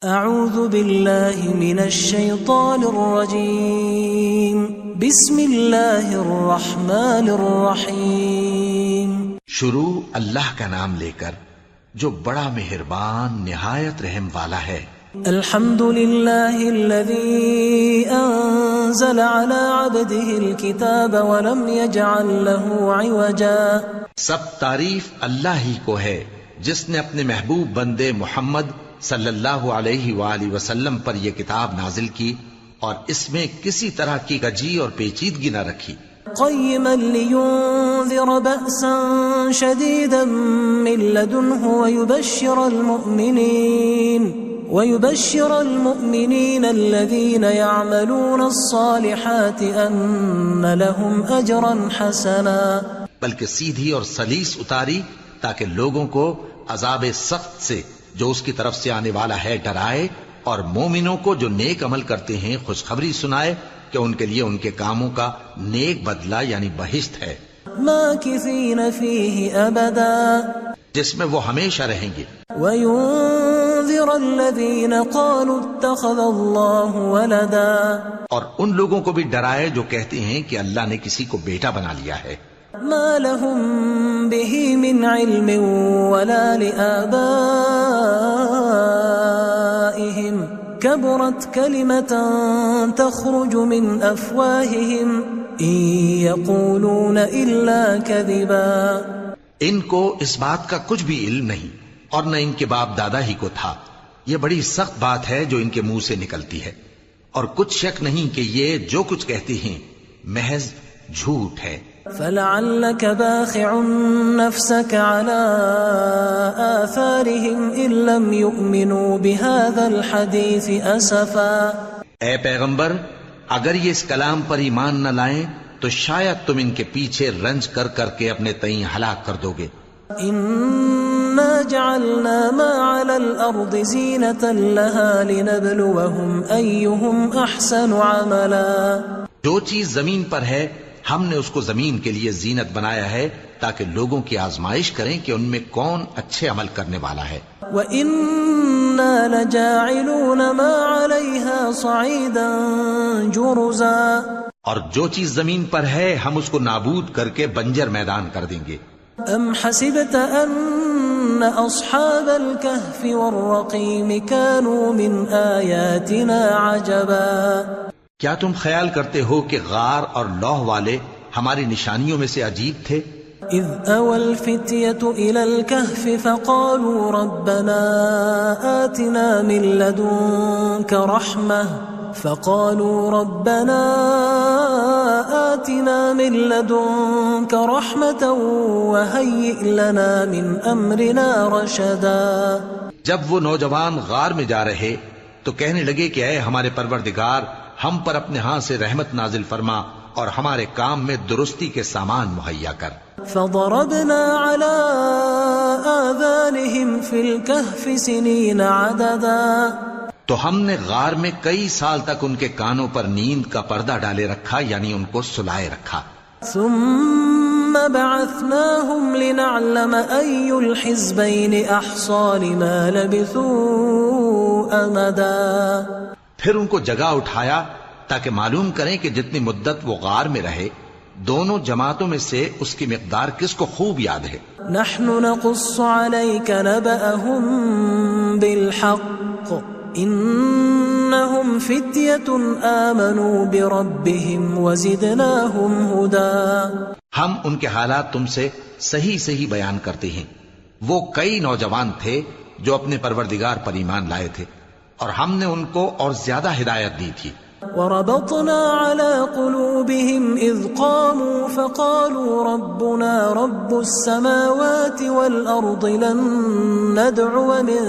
اعوذ باللہ من الشیطان الرجیم بسم اللہ الرحمن الرحیم۔ شروع اللہ کا نام لے کر جو بڑا مہربان نہایت رحم والا ہے۔ الحمد للہ الذی انزل علی عبده الكتاب ولم يجعل له عوجا۔ سب تعریف اللہ ہی کو ہے جس نے اپنے محبوب بندے محمد صلی اللہ علیہ وآلہ وسلم پر یہ کتاب نازل کی اور اس میں کسی طرح کی کجی اور پیچیدگی نہ رکھی۔ قیما لینذر بأسا شدیدا من لدنه ويبشر المؤمنين الذين يعملون الصالحات ان لهم اجرا حسنا۔ بلکہ سیدھی اور سلیس اتاری تاکہ لوگوں کو عذاب سخت سے جو اس کی طرف سے آنے والا ہے ڈرائے، اور مومنوں کو جو نیک عمل کرتے ہیں خوشخبری سنائے کہ ان کے لیے ان کے کاموں کا نیک بدلہ یعنی بہشت ہے، ماکثین فیہ ابدا، جس میں وہ ہمیشہ رہیں گے۔ وینذر الذین قالوا اتخذ اللہ ولدا، اور ان لوگوں کو بھی ڈرائے جو کہتے ہیں کہ اللہ نے کسی کو بیٹا بنا لیا ہے۔ ما لهم به من علم ولا لآبائهم كبرت كلمة تخرج من أفواههم إن يقولون إلا كذبا۔ ان کو اس بات کا کچھ بھی علم نہیں اور نہ ان کے باپ دادا ہی کو تھا، یہ بڑی سخت بات ہے جو ان کے منہ سے نکلتی ہے، اور کچھ شک نہیں کہ یہ جو کچھ کہتے ہیں محض جھوٹ ہے۔ فلعلك باخع نفسك على آثارهم إن لم يؤمنوا بهذا الحديث أسفا۔ اے پیغمبر، اگر یہ اس کلام پر ایمان نہ لائیں تو شاید تم ان کے پیچھے رنج کر کر کے اپنے تئیں ہلاک کر دو گے۔ إنا جعلنا ما على الأرض زينة لها لنبلوهم أيهم أحسن عملا۔ جو چیز زمین پر ہے ہم نے اس کو زمین کے لیے زینت بنایا ہے تاکہ لوگوں کی آزمائش کریں کہ ان میں کون اچھے عمل کرنے والا ہے۔ وَإِنَّا لَجَاعِلُونَ مَا عَلَيْهَا صَعِيدًا جُرُزًا، اور جو چیز زمین پر ہے ہم اس کو نابود کر کے بنجر میدان کر دیں گے۔ أَمْ حَسِبْتَ أَنَّ أَصْحَابَ الْكَهْفِ وَالرَّقِيمِ كَانُوا مِنْ آيَاتِنَا عَجَبًا، کیا تم خیال کرتے ہو کہ غار اور لوح والے ہماری نشانیوں میں سے عجیب تھے؟ اذ اوى الفتية الى الكهف فقالوا ربنا آتنا من لدنك رحمة وهيئ لنا من امرنا رشدا۔ جب وہ نوجوان غار میں جا رہے تو کہنے لگے کہ اے ہمارے پروردگار، ہم پر اپنے ہاں سے رحمت نازل فرما اور ہمارے کام میں درستی کے سامان مہیا کر۔ فضربنا على آذانهم في الكهف سنين عددا، تو ہم نے غار میں کئی سال تک ان کے کانوں پر نیند کا پردہ ڈالے رکھا، یعنی ان کو سلائے رکھا۔ ثم بعثناهم لنعلم أي الحزبين أحصى لما لبثوا أمدا، پھر ان کو جگہ اٹھایا تاکہ معلوم کریں کہ جتنی مدت وہ غار میں رہے دونوں جماعتوں میں سے اس کی مقدار کس کو خوب یاد ہے۔ نحن نقص عليك نبأهم بالحق انهم فتية آمنوا بربهم وزدناهم هدى، ہم ان کے حالات تم سے صحیح صحیح بیان کرتے ہیں۔ وہ کئی نوجوان تھے جو اپنے پروردگار پر ایمان لائے تھے اور ہم نے ان کو اور زیادہ ہدایت دی تھی۔ وربطنا على قلوبهم إذ قاموا فقالوا ربنا رب السماوات والأرض لن ندعو من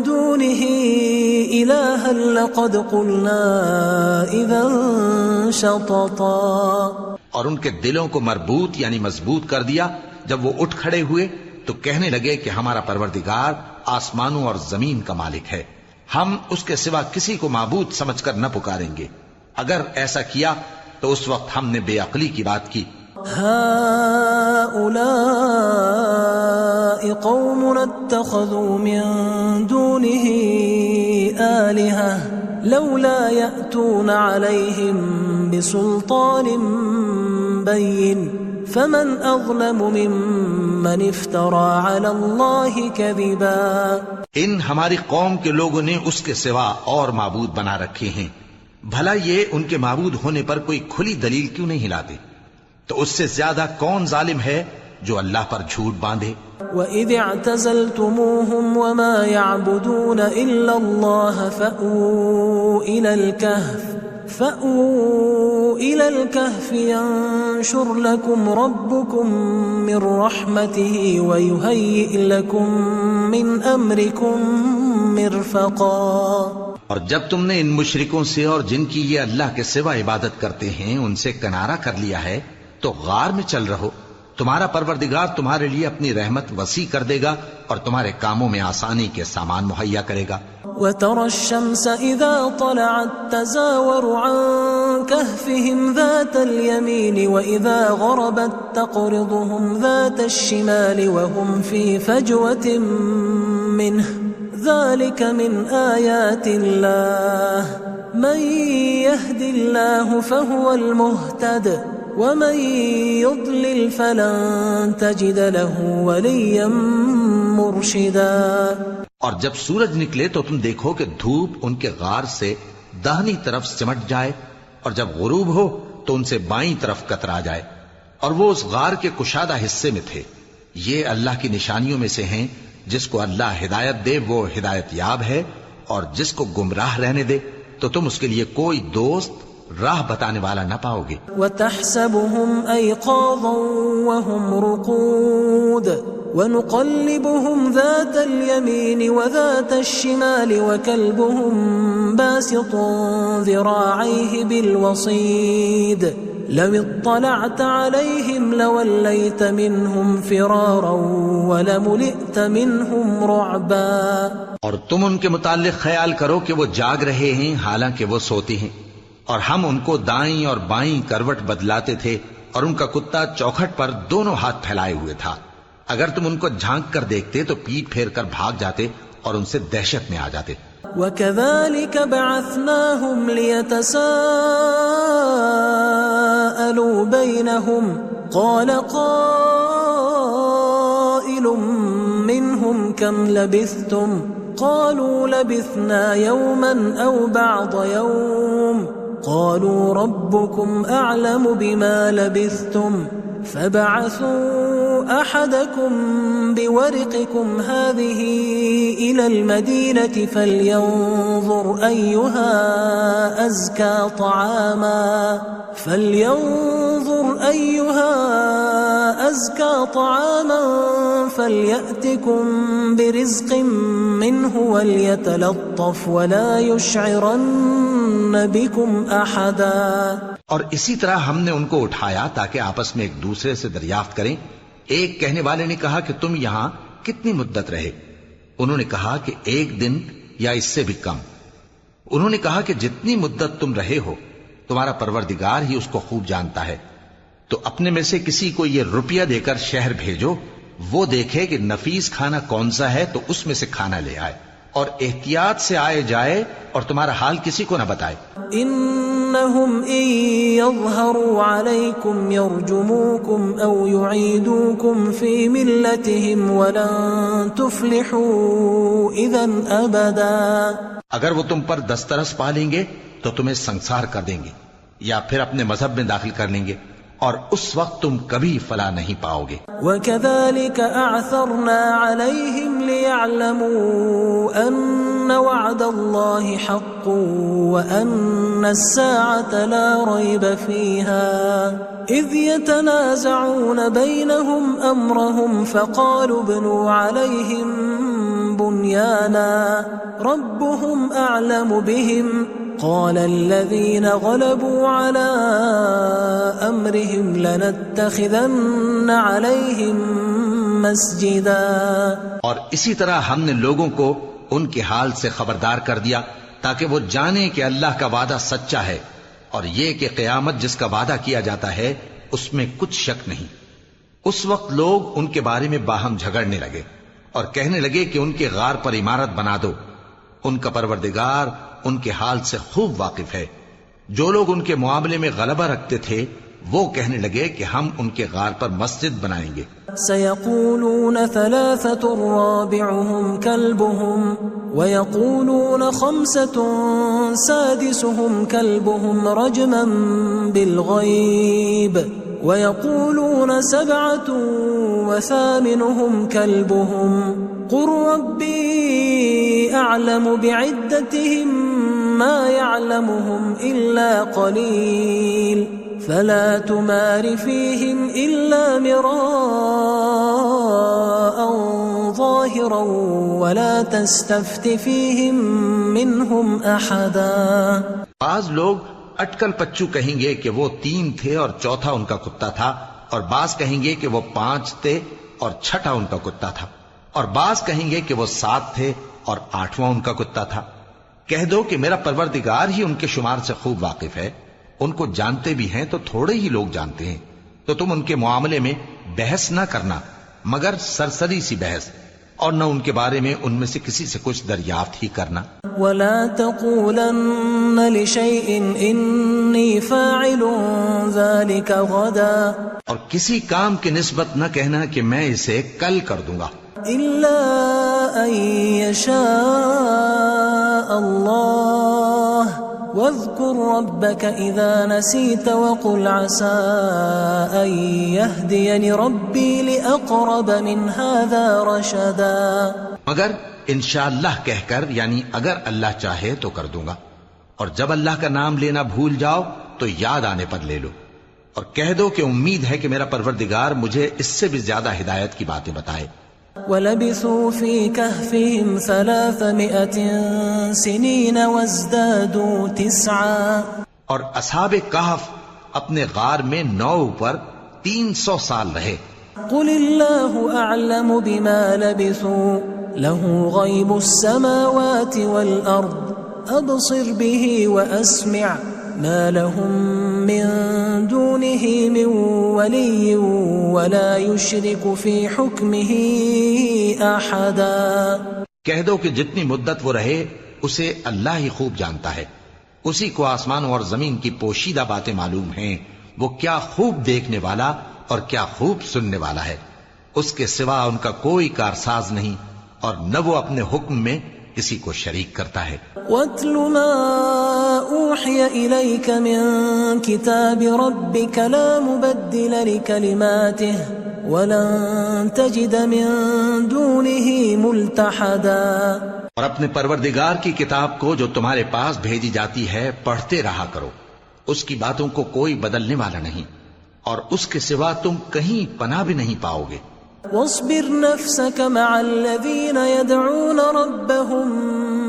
دونه إلها لقد قلنا إذا شططا، اور ان کے دلوں کو مربوط یعنی مضبوط کر دیا۔ جب وہ اٹھ کھڑے ہوئے تو کہنے لگے کہ ہمارا پروردگار آسمانوں اور زمین کا مالک ہے، ہم اس کے سوا کسی کو معبود سمجھ کر نہ پکاریں گے۔ اگر ایسا کیا تو اس وقت ہم نے بے عقلی کی بات کی۔ هؤلاء قوم اتخذوا من دونه آلهة لولا يأتون عليهم بسلطان بين فمن أظلم ممن افترى على الله كذبا. ان ہماری قوم کے لوگوں نے اس کے سوا اور معبود بنا رکھے ہیں، بھلا یہ ان کے معبود ہونے پر کوئی کھلی دلیل کیوں نہیں لاتے؟ تو اس سے زیادہ کون ظالم ہے جو اللہ پر جھوٹ باندھے؟ وَإِذِ اعْتَزَلْتُمُوهُمْ وَمَا يَعْبُدُونَ إِلَّا اللَّهَ فَأْوُوا إِلَى الْكَهْفِ يَنشُرْ لَكُمْ رَبُّكُمْ مِنْ رَحْمَتِهِ وَيُهَيِّئْ لَكُمْ مِنْ أَمْرِكُمْ مِرْفَقًا. اور جب تم نے ان مشرکوں سے اور جن کی یہ اللہ کے سوا عبادت کرتے ہیں ان سے کنارہ کر لیا ہے تو غار میں چل رہو، تمہارا پروردگار تمہارے لیے اپنی رحمت وسیع کر دے گا اور تمہارے کاموں میں آسانی کے سامان مہیا کرے گا. وَتَرَى الشَّمْسَ إِذَا طَلَعَتْ تَزَاوَرُ عَنْ كَهْفِهِمْ ذَاتَ الْيَمِينِ وَإِذَا غَرَبَتْ تَقْرِضُهُمْ ذَاتَ الشِّمَالِ وَهُمْ فِي فَجْوَةٍ مِّنْهُ ذَلِكَ مِنْ آيَاتِ اللَّهِ مَنْ يَهْدِ اللَّهُ فَهُوَ الْمُهْتَدِ وَمَنْ يُضْلِلْ فَلَنْ تَجِدَ لَهُ وَلِيًّا مُرْشِدًا. اور جب سورج نکلے تو تم دیکھو کہ دھوپ ان کے غار سے داہنی طرف سمٹ جائے اور جب غروب ہو تو ان سے بائیں طرف کترا جائے اور وہ اس غار کے کشادہ حصے میں تھے. یہ اللہ کی نشانیوں میں سے ہیں، جس کو اللہ ہدایت دے وہ ہدایت یاب ہے اور جس کو گمراہ رہنے دے تو تم اس کے لیے کوئی دوست راہ بتانے والا نہ پاؤ گے. وَتَحْسَبُهُمْ أَيْقَاظًا وَهُمْ رُقُودٌ وَنُقَلِّبُهُمْ ذَاتَ الْيَمِينِ وَذَاتَ الشِّمَالِ وَكَلْبُهُمْ بَاسِطٌ ذِرَاعَيْهِ بِالْوَصِيدِ لَوِ اطَّلَعْتَ عَلَيْهِمْ لَوَلَّيْتَ مِنْهُمْ فِرَارًا وَلَمُلِئْتَ مِنْهُمْ رُعْبًا. اور تم ان کے متعلق خیال کرو کہ وہ جاگ رہے ہیں حالانکہ وہ سوتے ہیں، اور ہم ان کو دائیں اور بائیں کروٹ بدلاتے تھے اور ان کا کتا چوکھٹ پر دونوں ہاتھ پھیلائے ہوئے تھا. اگر تم ان کو جھانک کر دیکھتے تو پیٹ پھیر کر بھاگ جاتے اور ان سے دہشت میں آ جاتے. وَكَذَلِكَ بَعَثْنَاهُمْ لِيَتَسَاءَلُوا بَيْنَهُمْ قَالَ قَائِلٌ مِّنْهُمْ كَمْ لَبِثْتُمْ قَالُوا لَبِثْنَا يَوْمًا أَوْ بَعْضَ يَوْمٍ قَالُوا رَبُّكُمْ أَعْلَمُ بِمَا لَبِثْتُمْ فَبَعَثُوا أَحَدَكُمْ بِوَرِقِكُمْ هَذِهِ إِلَى الْمَدِينَةِ فَلْيَنظُرْ أَيُّهَا أَزْكَى طَعَامًا فَلْيَأْتِكُمْ بِرِزْقٍ مِّنْهُ وَلْيَتَلَطَّفْ وَلَا يُشْعِرَنَّ بِكُمْ أَحَدًا. اور اسی طرح ہم نے ان کو اٹھایا تاکہ آپس میں ایک دوسرے سے دریافت کریں. ایک کہنے والے نے کہا کہ تم یہاں کتنی مدت رہے؟ انہوں نے کہا کہ 1 دن یا اس سے بھی کم. انہوں نے کہا کہ جتنی مدت تم رہے ہو تمہارا پروردگار ہی اس کو خوب جانتا ہے. تو اپنے میں سے کسی کو یہ روپیہ دے کر شہر بھیجو، وہ دیکھے کہ نفیس کھانا کون سا ہے تو اس میں سے کھانا لے آئے اور احتیاط سے آئے جائے اور تمہارا حال کسی کو نہ بتائے. إنهم إن يظهروا عليكم يرجموكم أو يعيدوكم في ملتهم ولن تفلحوا إذا أبدا. اگر وہ تم پر دسترس پا لیں گے تو تمہیں سنسار کر دیں گے یا پھر اپنے مذہب میں داخل کر لیں گے اور اس وقت تم کبھی فلاح نہیں پاؤ گے. وَكَذَلِكَ أَعْثَرْنَا عَلَيْهِمْ لِيَعْلَمُوا أَنَّ وَعْدَ اللَّهِ حَقٌّ وَأَنَّ السَّاعَةَ لَا رَيْبَ فِيهَا إِذْ يَتَنَازَعُونَ بَيْنَهُمْ أَمْرَهُمْ فَقَالُوا ابْنُوا عَلَيْهِمْ بُنْيَانًا رَبُّهُمْ أَعْلَمُ بِهِمْ قال الذين غلبوا على أمرهم لنتخذن عليهم مسجدا. اور اسی طرح ہم نے لوگوں کو ان کے حال سے خبردار کر دیا تاکہ وہ جانیں کہ اللہ کا وعدہ سچا ہے اور یہ کہ قیامت جس کا وعدہ کیا جاتا ہے اس میں کچھ شک نہیں۔ اس وقت لوگ ان کے بارے میں باہم جھگڑنے لگے اور کہنے لگے کہ ان کے غار پر عمارت بنا دو۔ ان کا پروردگار ان کے حال سے خوب واقف ہے۔ جو لوگ ان کے معاملے میں غلبہ رکھتے تھے وہ کہنے لگے کہ ہم ان کے غار پر مسجد بنائیں گے۔ سيقولون 3 رابعهم كلبهم ويقولون 5 سادسهم كلبهم رجما بالغيب ويقولون 7 وثامنهم كلبهم قل ربي أعلم بعدتهم ما يعلمهم إلا قليل فلا تمار فيهم إلا مراء ظاهرا ولا تستفت فيهم منهم أحدا۔ بعض لوگ اٹکل پچو کہیں گے کہ وہ 3 تھے اور چوتھا ان کا کتا تھا، اور بعض کہیں گے کہ وہ 5 تھے اور چھٹا ان کا کتا تھا، اور بعض کہیں گے کہ وہ 7 تھے اور 8واں ان کا کتا تھا۔ کہہ دو کہ میرا پروردگار ہی ان کے شمار سے خوب واقف ہے۔ ان کو جانتے بھی ہیں تو تھوڑے ہی لوگ جانتے ہیں، تو تم ان کے معاملے میں بحث نہ کرنا مگر سرسری سی بحث، اور نہ ان کے بارے میں ان میں سے کسی سے کچھ دریافت ہی کرنا۔ ولا تقولن لشيء إني فاعل ذلك غدا، اور کسی کام کی نسبت نہ کہنا کہ میں اسے کل کر دوں گا، إلا أن يشاء الله واذكر ربك إذا نسيت وقل عسى أن يهديني ربي لأقرب من هذا رشدا۔ مگر انشاءاللہ کہہ کر، یعنی اگر اللہ چاہے تو کر دوں گا، اور جب اللہ کا نام لینا بھول جاؤ تو یاد آنے پر لے لو، اور کہہ دو کہ امید ہے کہ میرا پروردگار مجھے اس سے بھی زیادہ ہدایت کی باتیں بتائے۔ وَلَبِثُوا فِي كَهْفِهِمْ 300 سِنِينَ وَازْدَادُوا 9۔ اور اصحاب کہف اپنے غار میں 9 پر 300 سال رہے۔ قُلِ اللَّهُ أَعْلَمُ بِمَا لَبِثُوا لَهُ غَيْبُ السَّمَاوَاتِ وَالْأَرْضِ أَبْصِرْ بِهِ وَأَسْمِعْ مَا لَهُم مِّن دُونِهِ مِن وَلِيٍّ وَلَا يُشْرِكُ فِي حُكْمِهِ أَحَدًا۔ کہہ دو کہ جتنی مدت وہ رہے اسے اللہ ہی خوب جانتا ہے، اسی کو آسمانوں اور زمین کی پوشیدہ باتیں معلوم ہیں، وہ کیا خوب دیکھنے والا اور کیا خوب سننے والا ہے۔ اس کے سوا ان کا کوئی کارساز نہیں، اور نہ وہ اپنے حکم میں کسی کو شریک کرتا ہے۔ وَاتْلُ مَا أُوحِيَ إِلَيْكَ مِن كِتَابِ رَبِّكَ لَا مُبَدِّلَ لِكَلِمَاتِهِ وَلَن تَجِدَ مِن دُونِهِ مُلْتَحَدًا۔ اور اپنے پروردگار کی کتاب کو جو تمہارے پاس بھیجی جاتی ہے پڑھتے رہا کرو، اس کی باتوں کو کوئی بدلنے والا نہیں، اور اس کے سوا تم کہیں پناہ بھی نہیں پاؤ گے۔ واصبر نفسك مع الذين يدعون ربهم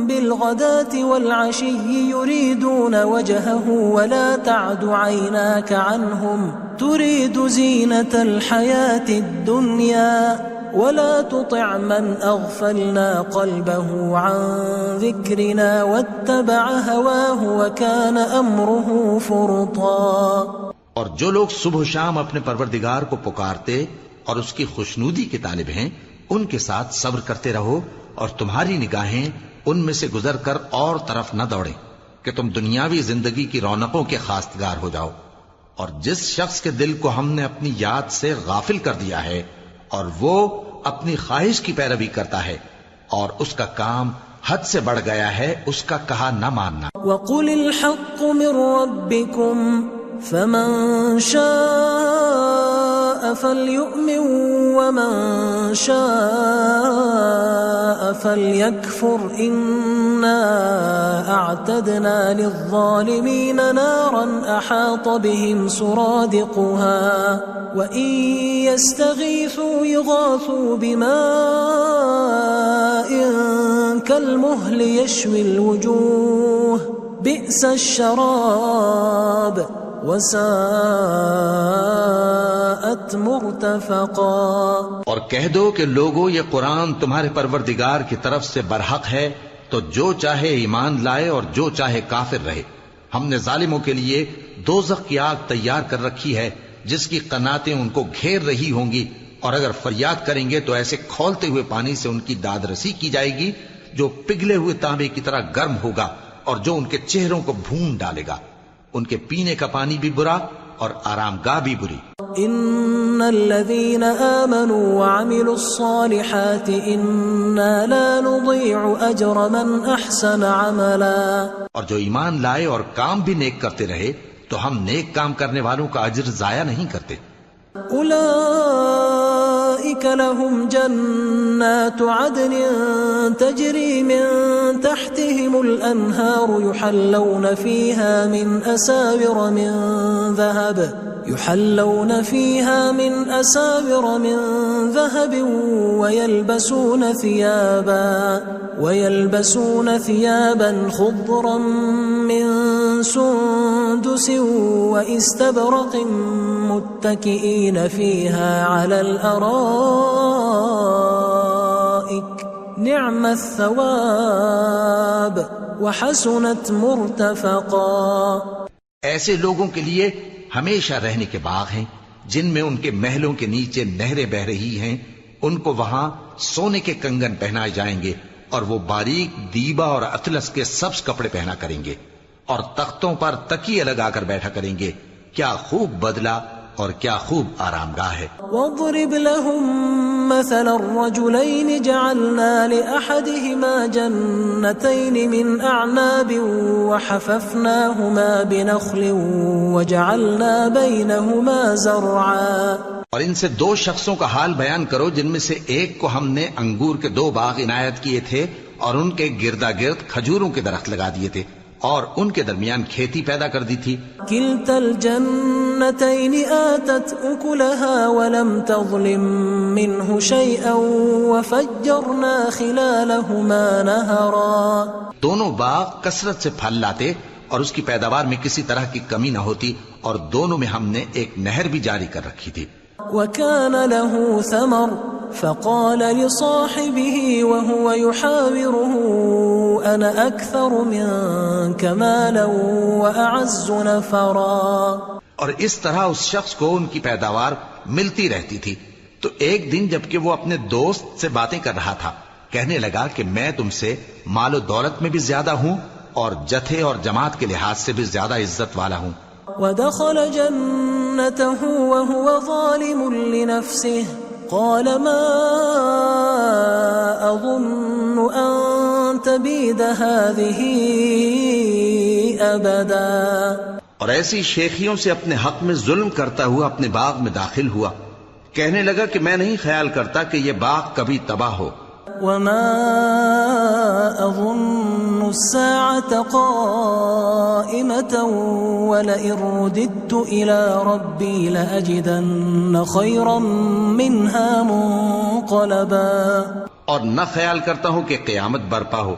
بالغداة والعشي يريدون وجهه ولا تعد عيناك عنهم تريد زينة الحياة الدنيا ولا تطع من أغفلنا قلبه عن ذكرنا واتبع هواه وكان أمره فرطا۔ اور جو لوگ صبح و شام اپنے پروردگار کو پکارتے اور اس کی خوشنودی کے طالب ہیں، ان کے ساتھ صبر کرتے رہو، اور تمہاری نگاہیں ان میں سے گزر کر اور طرف نہ دوڑیں کہ تم دنیاوی زندگی کی رونقوں کے خواستگار ہو جاؤ۔ اور جس شخص کے دل کو ہم نے اپنی یاد سے غافل کر دیا ہے اور وہ اپنی خواہش کی پیروی کرتا ہے اور اس کا کام حد سے بڑھ گیا ہے، اس کا کہا نہ ماننا۔ وَقُلِ الْحَقُّ مِن رَّبِّكُمْ فَمَن شَاءَ فَلْيُؤْمِن وَمَن شَاءَ فَلْيَكْفُرْ إِنَّا أَعْتَدْنَا لِلظَّالِمِينَ نَارًا أَحَاطَ بِهِمْ سُرَادِقُهَا وَإِن يَسْتَغِيثُوا يُغَاثُوا بِمَاءٍ كَالْمُهْلِ يَشْوِي الْوُجُوهَ بِئْسَ الشَّرَابُ وَسَاءَتْ مُرْتَفَقًا۔ اور کہہ دو کہ لوگو یہ قرآن تمہارے پروردگار کی طرف سے برحق ہے، تو جو چاہے ایمان لائے اور جو چاہے کافر رہے۔ ہم نے ظالموں کے لیے دوزخ کی آگ تیار کر رکھی ہے جس کی قناتیں ان کو گھیر رہی ہوں گی، اور اگر فریاد کریں گے تو ایسے کھولتے ہوئے پانی سے ان کی داد رسی کی جائے گی جو پگھلے ہوئے تانبے کی طرح گرم ہوگا اور جو ان کے چہروں کو بھون ڈالے گا۔ ان کے پینے کا پانی بھی برا اور آرام گاہ بھی بری۔ ان الذين آمنوا وعملوا الصالحات انا لا نضيع اجر من احسن عملا، اور جو ایمان لائے اور کام بھی نیک کرتے رہے تو ہم نیک کام کرنے والوں کا اجر ضائع نہیں کرتے۔ اولئك لهم جنات عدن تجري من تحتهم الانهار يحلون فيها من أساور من ذهب ويلبسون ثيابا خضرا من سندس واستبرق متكئين فيها على الأرائك نعم الثواب وحسنت مرتفقا۔ ایسے لوگوں کے لیے ہمیشہ رہنے کے باغ ہیں جن میں ان کے محلوں کے نیچے نہریں بہ رہی ہیں، ان کو وہاں سونے کے کنگن پہنائے جائیں گے اور وہ باریک دیبا اور اطلس کے سبز کپڑے پہنا کریں گے اور تختوں پر تکیے لگا کر بیٹھا کریں گے۔ کیا خوب بدلہ اور کیا خوب آرام گاہ ہے۔ واضرب لهم مثل الرجلين جعلنا لأحدهما جنتين من أعناب وحففناهما بنخل وجعلنا بينهما زرعا۔ اور ان سے دو شخصوں کا حال بیان کرو جن میں سے ایک کو ہم نے انگور کے 2 باغ عنایت کیے تھے اور ان کے گردا گرد کھجوروں کے درخت لگا دیے تھے اور ان کے درمیان کھیتی پیدا کر دی تھی۔ كلتا الجنتين آتت أكلها ولم تظلم منه شيئا وفجرنا خلالهما نهرا۔ دونوں باغ کثرت سے پھل لاتے اور اس کی پیداوار میں کسی طرح کی کمی نہ ہوتی، اور دونوں میں ہم نے ایک نہر بھی جاری کر رکھی تھی۔ وكان له ثمر فقال لصاحبه وهو يحاوره أنا أكثر منك مالا وأعز نفرا۔ اور اس طرح اس شخص کو ان کی پیداوار ملتی رہتی تھی، تو ایک دن جبکہ وہ اپنے دوست سے باتیں کر رہا تھا کہنے لگا کہ میں تم سے مال و دولت میں بھی زیادہ ہوں اور جتھے اور جماعت کے لحاظ سے بھی زیادہ عزت والا ہوں۔ ودخل جنته وهو ظالم لنفسه قال ما أظن أن تبيد هذه أبدا۔ اور ایسی شیخیوں سے اپنے حق میں ظلم کرتا ہوا اپنے باغ میں داخل ہوا، کہنے لگا کہ میں نہیں خیال کرتا کہ یہ باغ کبھی تباہ ہو۔ وما أظن الساعة قائمة ولئن رددت إلى ربي لأجدن خيرا منها منقلبا۔ اور نہ خیال کرتا ہوں کہ قیامت برپا ہو،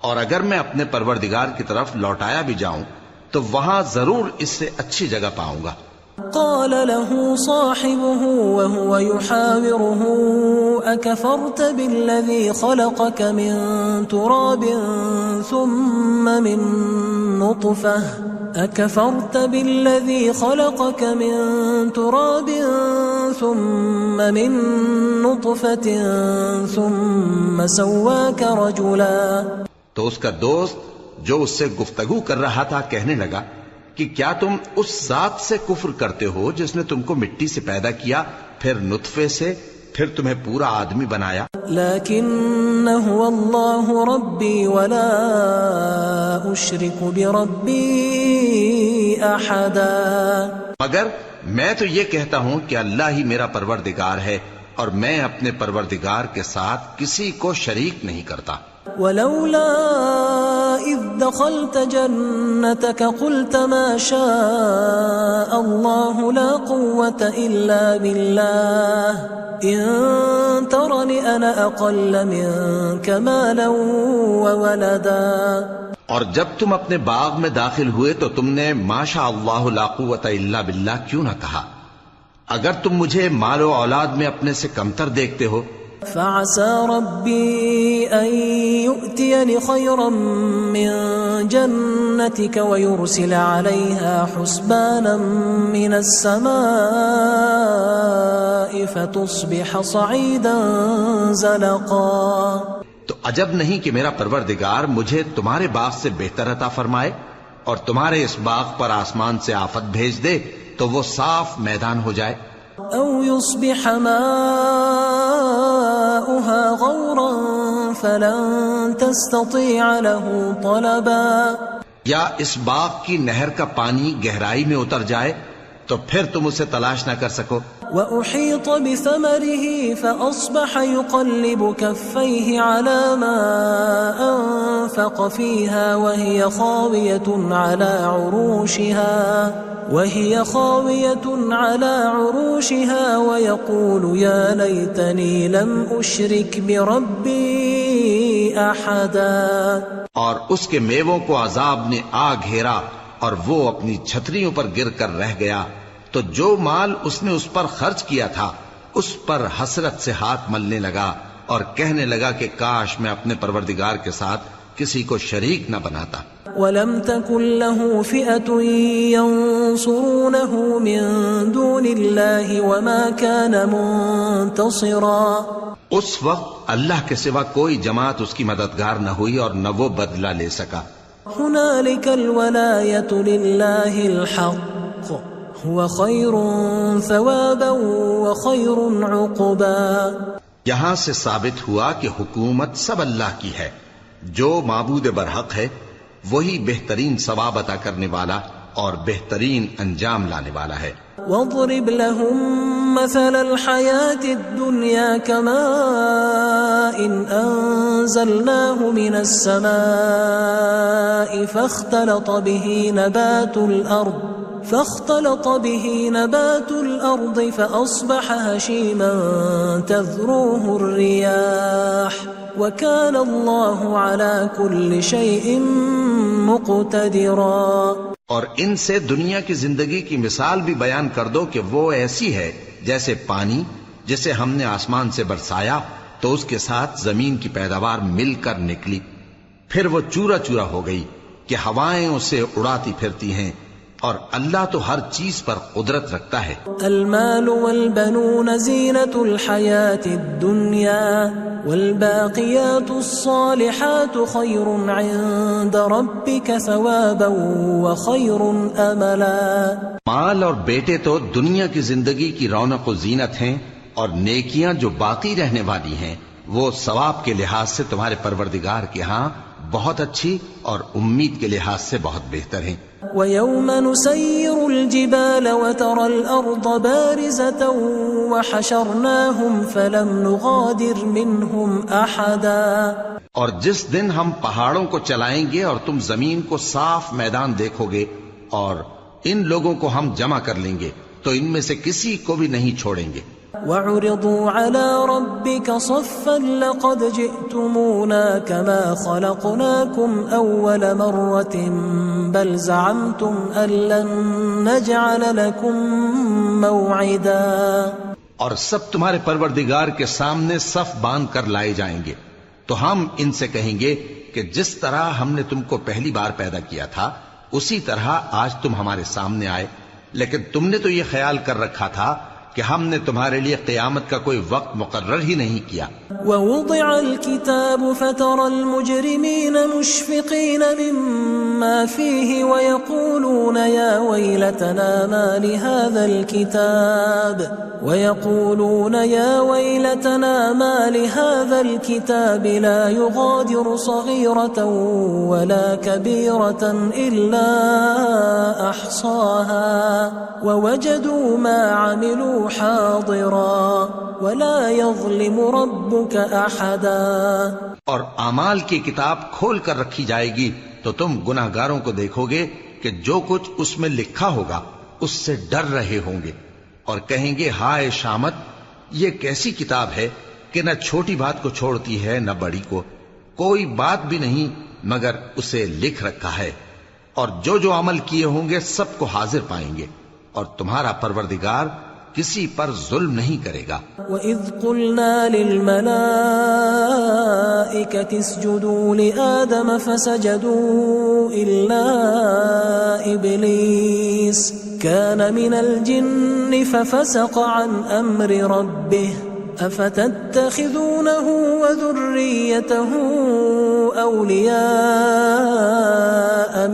اور اگر میں اپنے پروردگار کی طرف لوٹایا بھی جاؤں تو وہاں ضرور اس سے اچھی جگہ پاؤں گا۔ قال له صاحبه وهو يحاوره أكفرت بالذي خلقك من تراب ثم من نطفة ثم سواك رجلا۔ تو اس کا دوست جو اس سے گفتگو کر رہا تھا کہنے لگا کہ کیا تم اس ذات سے کفر کرتے ہو جس نے تم کو مٹی سے پیدا کیا، پھر نطفے سے، پھر تمہیں پورا آدمی بنایا؟ لكن هو الله ربي ولا أشرك بربي أحدا۔ مگر میں تو یہ کہتا ہوں کہ اللہ ہی میرا پروردگار ہے اور میں اپنے پروردگار کے ساتھ کسی کو شریک نہیں کرتا۔ ولولا إذ دخلت جنتك قلت ما شاء الله لا قوة إلا بالله إن ترني أنا أقل منك مالا وولدا۔ اور جب تم اپنے باغ میں داخل ہوئے تو تم نے ما شاء اللہ لا قوت الا باللہ کیوں نہ کہا؟ اگر تم مجھے مال و اولاد میں اپنے سے کمتر دیکھتے ہو فعسى ربي أن يؤتيني خيرا من جنتك ويرسل عليها حسبانا من السماء فتصبح صعيدا زلقا. تو عجب نہیں کہ میرا پروردگار مجھے تمہارے باغ سے بہتر عطا فرمائے اور تمہارے اس باغ پر آسمان سے آفت بھیج دے تو وہ صاف میدان ہو جائے. أو يصبح ماؤها غورا فلن تستطيع له طلبا. یا اس باغ کی نہر کا پانی گہرائی میں اتر جائے تو پھر تم اسے تلاش نہ کر سکو. وأحيط بثمره فأصبح يقلب كفيه على ما أنفق فيها وهي خاوية على عروشها ويقول يا ليتني لم أشرك بربي أحدا. اور اس کے میووں کو عذاب نے آ گھیرا اور وہ اپنی چھتریوں پر گر کر رہ گیا تو جو مال اس نے اس پر خرچ کیا تھا اس پر حسرت سے ہاتھ ملنے لگا اور کہنے لگا کہ کاش میں اپنے پروردگار کے ساتھ کسی کو شریک نہ بناتا. وَلَمْ تَكُنْ لَهُ فِئَةٌ يَنْصُرُونَهُ مِنْ دُونِ اللَّهِ وَمَا كَانَ مُنْتَصِرًا. اس وقت اللہ کے سوا کوئی جماعت اس کی مددگار نہ ہوئی اور نہ وہ بدلہ لے سکا. هُنَالِكَ الْوَلَایَةُ لِلَّهِ الْحَقِّ هُوَ خَيْرٌ ثَوَابًا وَخَيْرٌ عُقْبًا. یہاں سے ثابت ہوا کہ حکومت سب اللہ کی ہے. جو معبود برحق ہے وہی بہترین ثواب عطا کرنے والا اور بہترین انجام لانے والا ہے. وَاضْرِبْ لَهُمْ مَثَلَ الْحَيَاةِ الدُّنْيَا كَمَاءٍ أَنزَلْنَاهُ مِنَ السَّمَاءِ فاختلط به نبات الأرض فأصبح هشيما تذروه الرياح وكان الله على كل شيء مقتدرا. اور ان سے دنیا کی زندگی کی مثال بھی بیان کر دو کہ وہ ایسی ہے جیسے پانی جسے ہم نے آسمان سے برسایا تو اس کے ساتھ زمین کی پیداوار مل کر نکلی پھر وہ چورا چورا ہو گئی کہ ہوائیں اسے اڑاتی پھرتی ہیں اور اللہ تو ہر چیز پر قدرت رکھتا ہے. المال والبنون زینة الحیاة الدنیا والباقیات الصالحات خیر عند ربک ثوابا وخیر املا. مال اور بیٹے تو دنیا کی زندگی کی رونق و زینت ہیں اور نیکیاں جو باقی رہنے والی ہیں وہ ثواب کے لحاظ سے تمہارے پروردگار کے ہاں بہت اچھی اور امید کے لحاظ سے بہت بہتر ہیں. وَيَوْمَ نُسَيِّرُ الْجِبَالَ وَتَرَى الْأَرْضَ بَارِزَةً وَحَشَرْنَاهُمْ فَلَمْ نُغَادِرْ مِنْهُمْ أَحَدًا. اور جس دن ہم پہاڑوں کو چلائیں گے اور تم زمین کو صاف میدان دیکھو گے اور ان لوگوں کو ہم جمع کر لیں گے تو ان میں سے کسی کو بھی نہیں چھوڑیں گے. وَعُرِضُوا عَلَى رَبِّكَ صَفًّا لَقَدْ جِئْتُمُونَا كَمَا خَلَقْنَاكُمْ أَوَّلَ مَرَّةٍ بَلْ زَعَمْتُمْ أَن لَّن نَّجْعَلَ لَكُم مَّوْعِدًا. اور سب تمہارے پروردگار کے سامنے صف باندھ کر لائے جائیں گے تو ہم ان سے کہیں گے کہ جس طرح ہم نے تم کو پہلی بار پیدا کیا تھا اسی طرح آج تم ہمارے سامنے آئے لیکن تم نے تو یہ خیال کر رکھا تھا کہ ہم نے تمہارے لیے قیامت کا کوئی وقت مقرر ہی نہیں کیا. وَوُضِعَ الْكِتَابُ فَتَرَى الْمُجْرِمِينَ مُشْفِقِينَ مِمَّا فِيهِ وَيَقُولُونَ يَا وَيْلَتَنَا مَا لِهَذَا الْكِتَابِ لَا يُغَادِرُ صَغِيرَةً وَلَا كَبِيرَةً إِلَّا أَحْصَاهَا وَوَجَدُوا مَا عَمِلُوا حَاضِرًا وَلَا يَظْلِمُ رَبُّكَ أَحَدًا. اور اعمال کی کتاب کھول کر رکھی جائے گی تو تم گناہگاروں کو دیکھو گے کہ جو کچھ اس میں لکھا ہوگا اس سے ڈر رہے ہوں گے اور کہیں گے ہائے شامت یہ کیسی کتاب ہے کہ نہ چھوٹی بات کو چھوڑتی ہے نہ بڑی کو کوئی بات بھی نہیں مگر اسے لکھ رکھا ہے اور جو جو عمل کیے ہوں گے سب کو حاضر پائیں گے اور تمہارا پروردگار کسی پر ظلم نہیں کرے گا۔ وَإِذْ قُلْنَا لِلْمَلَائِكَةِ اسْجُدُوا لِآدَمَ فَسَجَدُوا إِلَّا إِبْلِيسَ كَانَ مِنَ الْجِنِّ فَفَسَقَ عَنْ أَمْرِ رَبِّهِ أَفَتَتَّخِذُونَهُ وَذُرِّيَّتَهُ أَوْلِيَاءَ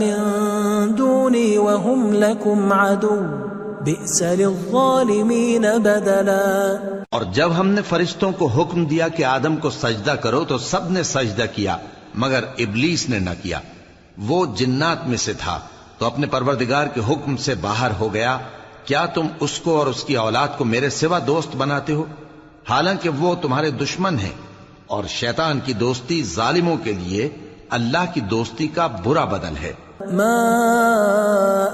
مِن دُونِي وَهُمْ لَكُمْ عَدُوٌّ بئس للظالمین بدلا۔ اور جب ہم نے فرشتوں کو حکم دیا کہ آدم کو سجدہ کرو تو سب نے سجدہ کیا مگر ابلیس نے نہ کیا، وہ جنات میں سے تھا تو اپنے پروردگار کے حکم سے باہر ہو گیا۔ کیا تم اس کو اور اس کی اولاد کو میرے سوا دوست بناتے ہو، حالانکہ وہ تمہارے دشمن ہیں، اور شیطان کی دوستی ظالموں کے لیے اللہ کی دوستی کا برا بدل ہے۔ ما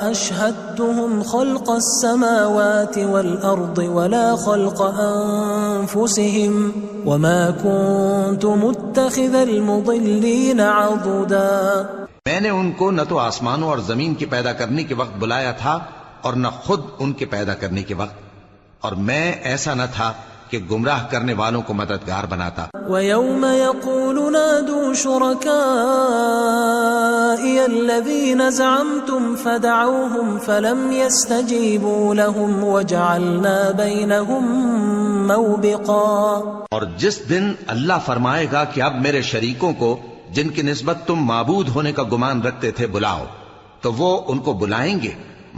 اشهدتهم خلق السماوات والارض ولا خلق انفسهم وما كنت متخذ المضلين عضدا۔ میں نے ان کو نہ تو آسمانوں اور زمین کے پیدا کرنے کے وقت بلایا تھا اور نہ خود ان کے پیدا کرنے کے وقت، اور میں ایسا نہ تھا کہ گمراہ کرنے والوں کو مددگار بناتا۔ وَيَوْمَ يَقُولُ نَادُوا شُرَكَائِيَ الَّذِينَ زَعَمْتُمْ فَدَعَوْهُمْ فَلَمْ يَسْتَجِيبُوا لَهُمْ وَجَعَلْنَا بَيْنَهُمْ مَوْبِقًا۔ اور جس دن اللہ فرمائے گا کہ اب میرے شریکوں کو جن کی نسبت تم معبود ہونے کا گمان رکھتے تھے بلاؤ، تو وہ ان کو بلائیں گے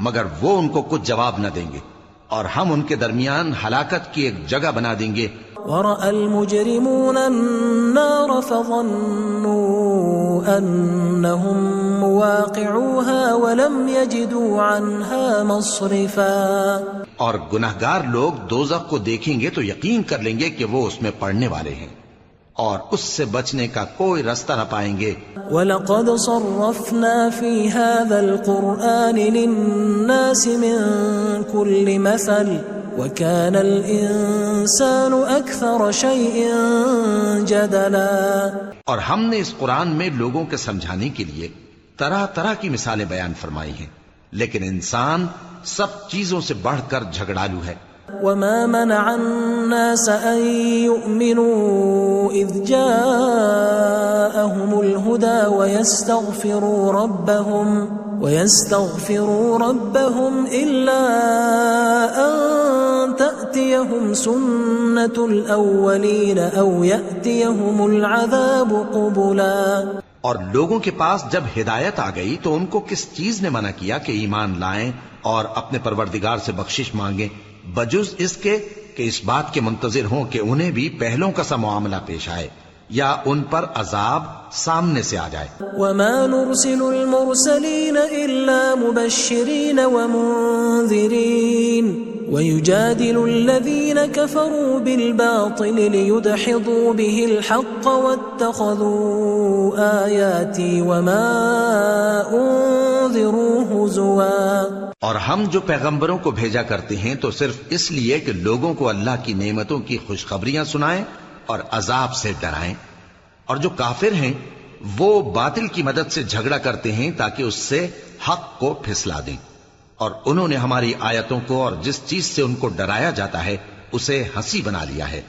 مگر وہ ان کو کچھ جواب نہ دیں گے، اور ہم ان کے درمیان ہلاکت کی ایک جگہ بنا دیں گے۔ وَرَأَى الْمُجْرِمُونَ النَّارَ فَظَنُّوا أَنَّهُمْ مُوَاقِعُوهَا وَلَمْ يَجِدُوا عَنْهَا مَصْرِفًا۔ اور گناہگار لوگ دوزخ کو دیکھیں گے تو یقین کر لیں گے کہ وہ اس میں پڑنے والے ہیں، اور اس سے بچنے کا کوئی رستہ نہ پائیں گے۔ وَلَقَدْ صَرَّفْنَا فِي هَذَا الْقُرْآنِ لِلنَّاسِ مِنْ كُلِّ مَثَلٍ وَكَانَ الْإِنسَانُ أَكْثَرَ شَيْءٍ جَدَلًا۔ اور ہم نے اس قرآن میں لوگوں کے سمجھانے کے لیے طرح طرح کی مثالیں بیان فرمائی ہیں، لیکن انسان سب چیزوں سے بڑھ کر جھگڑالو ہے۔ وَمَا مَنَعَ النَّاسَ أَن يُؤْمِنُوا إِذْ جَاءَهُمُ الْهُدَى وَيَسْتَغْفِرُوا رَبَّهُمْ إِلَّا أَن تَأْتِيَهُمْ سُنَّةُ الْأَوَّلِينَ أَوْ يَأْتِيَهُمُ الْعَذَابُ قُبُلًا۔ اور لوگوں کے پاس جب ہدایت آ گئی تو ان کو کس چیز نے منع کیا کہ ایمان لائیں اور اپنے پروردگار سے بخشش مانگیں، بجز اس کے کہ اس بات کے منتظر ہوں کہ انہیں بھی پہلوں کا سا معاملہ پیش آئے یا ان پر عذاب سامنے سے آ جائے۔ وَمَا نُرْسِلُ الْمُرْسَلِينَ إِلَّا مُبَشِّرِينَ وَمُنذِرِينَ وَيُجَادِلُ الَّذِينَ كَفَرُوا بِالْبَاطِلِ لِيُدْحِضُوا بِهِ الْحَقَّ وَاتَّخَذُوا آيَاتِي وَمَا أُنذِرُوا هُزُوًا۔ اور ہم جو پیغمبروں کو بھیجا کرتے ہیں تو صرف اس لیے کہ لوگوں کو اللہ کی نعمتوں کی خوشخبریاں سنائیں اور عذاب سے ڈرائیں، اور جو کافر ہیں وہ باطل کی مدد سے جھگڑا کرتے ہیں تاکہ اس سے حق کو پھسلا دیں، اور انہوں نے ہماری آیتوں کو اور جس چیز سے ان کو ڈرایا جاتا ہے اسے ہنسی بنا لیا ہے۔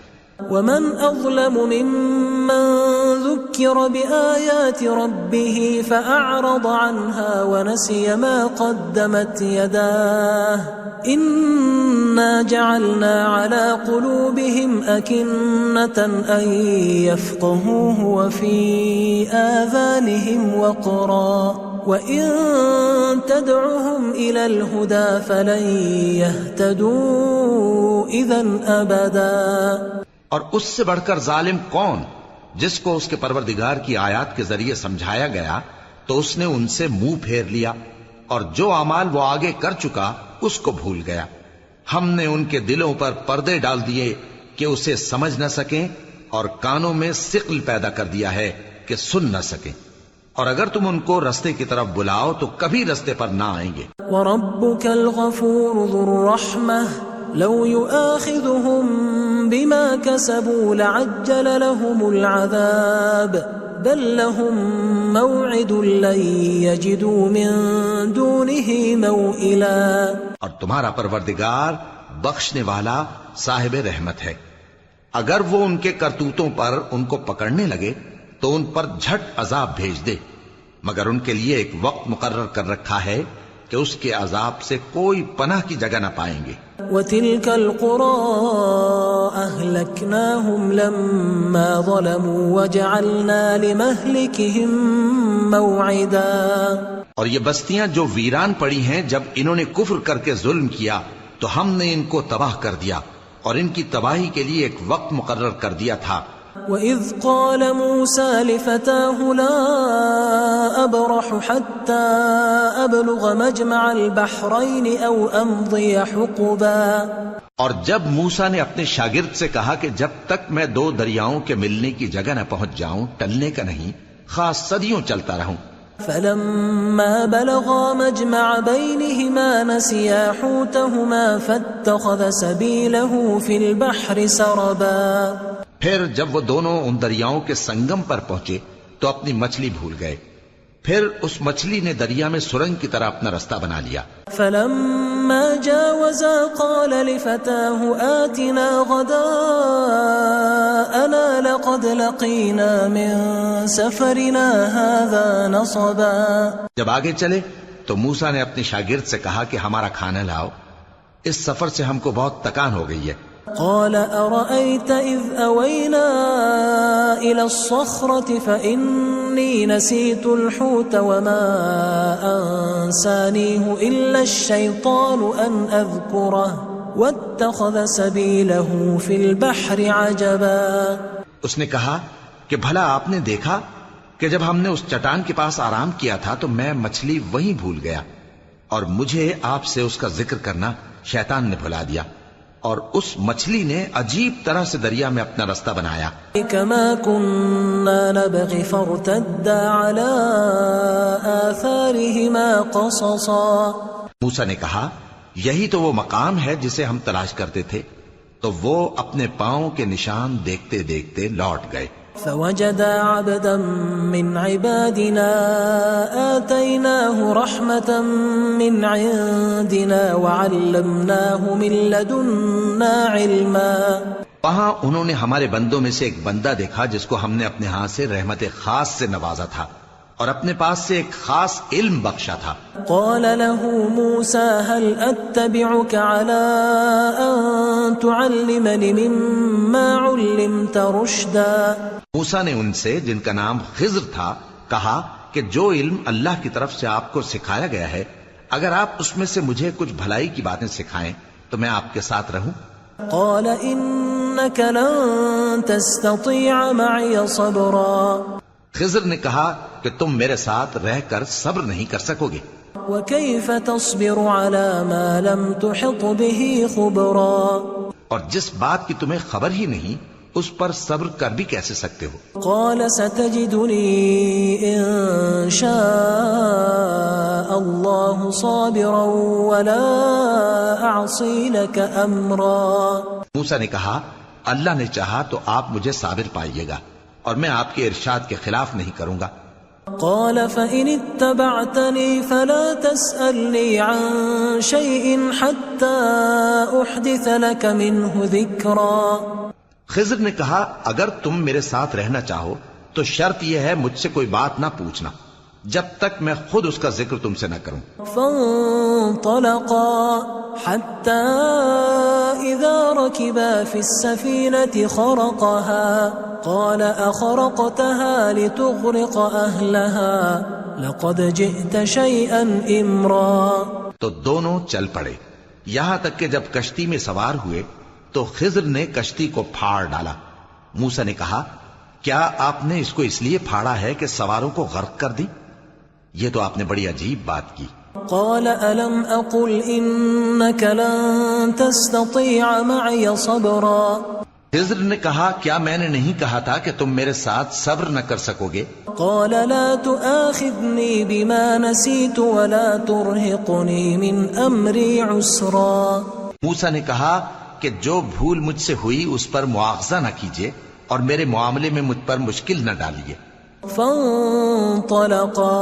وَمَنْ أَظْلَمُ مِمَّنْ ذُكِّرَ بِآيَاتِ رَبِّهِ فَأَعْرَضَ عَنْهَا وَنَسِيَ مَا قَدَّمَتْ يَدَاهُ إِنَّا جَعَلْنَا عَلَى قُلُوبِهِمْ أَكِنَّةً أَن يَفْقَهُوهُ وَفِي آذَانِهِمْ وَقْرًا وَإِن تَدْعُهُمْ إِلَى الْهُدَى فَلَن يَهْتَدُوا إِذًا أَبَدًا۔ اور اس سے بڑھ کر ظالم کون جس کو اس کے پروردگار کی آیات کے ذریعے سمجھایا گیا تو اس نے ان سے منہ پھیر لیا، اور جو اعمال وہ آگے کر چکا اس کو بھول گیا۔ ہم نے ان کے دلوں پر پردے ڈال دیے کہ اسے سمجھ نہ سکیں، اور کانوں میں ثقل پیدا کر دیا ہے کہ سن نہ سکیں، اور اگر تم ان کو رستے کی طرف بلاؤ تو کبھی رستے پر نہ آئیں گے۔ وَرَبُّكَ الْغَفُورُ ذُو الرَّحْمَةِ لَوْ يُؤَاخِذُهُم بِمَا كَسَبُوا لَعَجَّلَ لَهُمُ الْعَذَابَ بَل لَّهُم مَّوْعِدٌ لَّن يَجِدُوا مِن دُونِهِ مَوْئِلًا۔ اور تمہارا پروردگار بخشنے والا صاحب رحمت ہے۔ اگر وہ ان کے کرتوتوں پر ان کو پکڑنے لگے تو ان پر جھٹ عذاب بھیج دے، مگر ان کے لیے ایک وقت مقرر کر رکھا ہے کہ اس کے عذاب سے کوئی پناہ کی جگہ نہ پائیں گے۔ وَتِلْكَ الْقُرَىٰ أَهْلَكْنَاهُمْ لَمَّا ظَلَمُوا وَجَعَلْنَا لِمَهْلِكِهِمْ مَوْعِدًا، اور یہ بستیاں جو ویران پڑی ہیں جب انہوں نے کفر کر کے ظلم کیا تو ہم نے ان کو تباہ کر دیا اور ان کی تباہی کے لیے ایک وقت مقرر کر دیا تھا۔ وَإِذْ قَالَ مُوسَىٰ لِفَتَاهُ لَا أَبْرَحُ حَتَّىٰ أَبْلُغَ مَجْمَعَ الْبَحْرَيْنِ أَوْ أَمْضِيَ حُقُبًا، اور جب موسیٰ نے اپنے شاگرد سے کہا کہ جب تک میں دو دریاؤں کے ملنے کی جگہ نہ پہنچ جاؤں ٹلنے کا نہیں، خاص صدیوں چلتا رہوں۔ فَلَمَّا بَلَغَا مَجْمَعَ بَيْنِهِمَا نَسِيَا حُوتَهُمَا فَاتَّخَذَ سَبِيلَهُ فِي الْبَحْرِ سَرَبًا، پھر جب وہ دونوں ان دریاؤں کے سنگم پر پہنچے تو اپنی مچھلی بھول گئے، پھر اس مچھلی نے دریا میں سرنگ کی طرح اپنا رستہ بنا لیا۔ فَلَمَّا جَاوَزَا قَالَ لِفَتَاهُ آتِنَا غَدَاءَنَا لَقَدْ لَقِينَا مِن سَفَرِنَا هَٰذَا نَصَبًا، جب آگے چلے تو موسیٰ نے اپنے شاگرد سے کہا کہ ہمارا کھانا لاؤ، اس سفر سے ہم کو بہت تکان ہو گئی ہے۔ قال أرأيت إذ أوينا إلى الصخرة فإني نسيت الحوت وما أنسانيه إلا الشيطان أن أذكره واتخذ سبيله في البحر عجبا، اس نے کہا کہ بھلا آپ نے دیکھا کہ جب ہم نے اس چٹان کے پاس آرام کیا تھا تو میں مچھلی وہیں بھول گیا اور مجھے آپ سے اس کا ذکر کرنا شیطان نے بھلا دیا، اور اس مچھلی نے عجیب طرح سے دریا میں اپنا رستہ بنایا۔ كما كنا نبغي فارتدا على آثارهما قصصا، موسیٰ نے کہا یہی تو وہ مقام ہے جسے ہم تلاش کرتے تھے، تو وہ اپنے پاؤں کے نشان دیکھتے دیکھتے لوٹ گئے۔ فوجدا عبدا من عبادنا آتيناه رحمة من عندنا وعلمناه من لدنا علما، وہاں انہوں نے ہمارے بندوں میں سے ایک بندہ دیکھا جس کو ہم نے اپنے ہاں سے رحمت خاص سے نوازا تھا اور اپنے پاس سے ایک خاص علم بخشا تھا۔ قال له موسى هل أتبعك على أن تعلمني مما علمت رشدا، موسیٰ نے ان سے جن کا نام خضر تھا کہا کہ جو علم اللہ کی طرف سے آپ کو سکھایا گیا ہے اگر آپ اس میں سے مجھے کچھ بھلائی کی باتیں سکھائیں تو میں آپ کے ساتھ رہوں۔ قال إنك لن تستطيع معي صبرا، خضر نے کہا کہ تم میرے ساتھ رہ کر صبر نہیں کر سکو گے۔ وكيف تصبر على ما لم تحط به خبرا، اور جس بات کی تمہیں خبر ہی نہیں اس پر صبر کر بھی کیسے سکتے ہو؟ قال ستجدني إن شاء الله صابرا ولا أعصي لك أمرا، موسیٰ نے کہا اللہ نے چاہا تو آپ مجھے صابر پائیے گا اور میں آپ کے ارشاد کے خلاف نہیں کروں گا۔ قال فإن اتبعتني فلا تسألني عن شيء حتى أحدث لك منه ذكرا، خضر نے کہا اگر تم میرے ساتھ رہنا چاہو تو شرط یہ ہے مجھ سے کوئی بات نہ پوچھنا جب تک میں خود اس کا ذکر تم سے نہ کروں۔ فانطلقا حتى إذا ركبا في السفينة خرقها قال أخرقتها لتغرق أهلها لقد جئت شيئا إمرا، تو دونوں چل پڑے یہاں تک کہ جب کشتی میں سوار ہوئے تو خضر نے کشتی کو پھاڑ ڈالا۔ موسیٰ نے کہا کیا آپ نے اس کو اس لیے پھاڑا ہے کہ سواروں کو غرق کر دی؟ یہ تو آپ نے بڑی عجیب بات کی۔ قال ألم أقل إنك لن تستطيع معي صبرا، خضر نے کہا کیا میں نے نہیں کہا تھا کہ تم میرے ساتھ صبر نہ کر سکو گے؟ قال لا تؤاخذني بما نسيت ولا ترهقني من أمري عسرا، موسیٰ نے کہا کہ جو بھول مجھ سے ہوئی اس پر مواخذہ نہ کیجیے اور میرے معاملے میں مجھ پر مشکل نہ ڈالیے۔ فانطلقا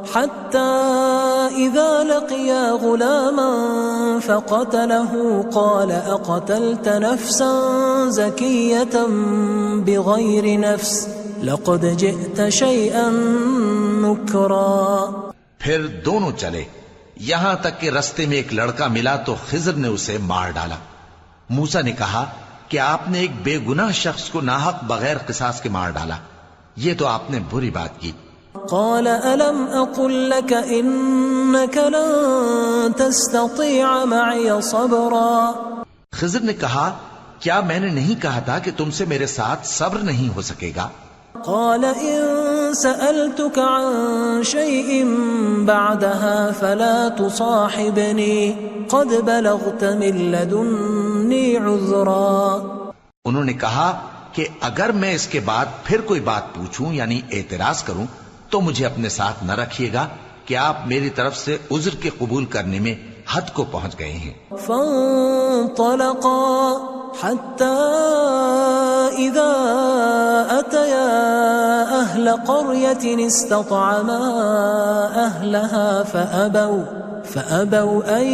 حتى إذا لقيا غلاما فقتله قال أقتلت نفسا زكية بغير نفس لقد جئت شيئا نكرا. پھر دونوں چلے یہاں تک کہ رستے میں ایک لڑکا ملا تو خضر نے اسے مار ڈالا. موسیٰ نے کہا کہ آپ نے ایک بے گناہ شخص کو ناحق بغیر قصاص کے مار ڈالا، یہ تو آپ نے بری بات کی. قال ألم أقل لك إنك لن تستطيع معي صبرا. خضر نے کہا کیا میں نے نہیں کہا تھا کہ تم سے میرے ساتھ صبر نہیں ہو سکے گا؟ قال إن سألتك عن شيء بعدها فلا تصاحبني قد بلغت من لدني عذرا. انہوں نے کہا کہ اگر میں اس کے بعد پھر کوئی بات پوچھوں یعنی اعتراض کروں تو مجھے اپنے ساتھ نہ رکھیے گا کہ آپ میری طرف سے عذر کے قبول کرنے میں حد کو پہنچ گئے ہیں. فانطلقا حتى إذا أتيا أهل قرية استطعما أهلها فأبوا أن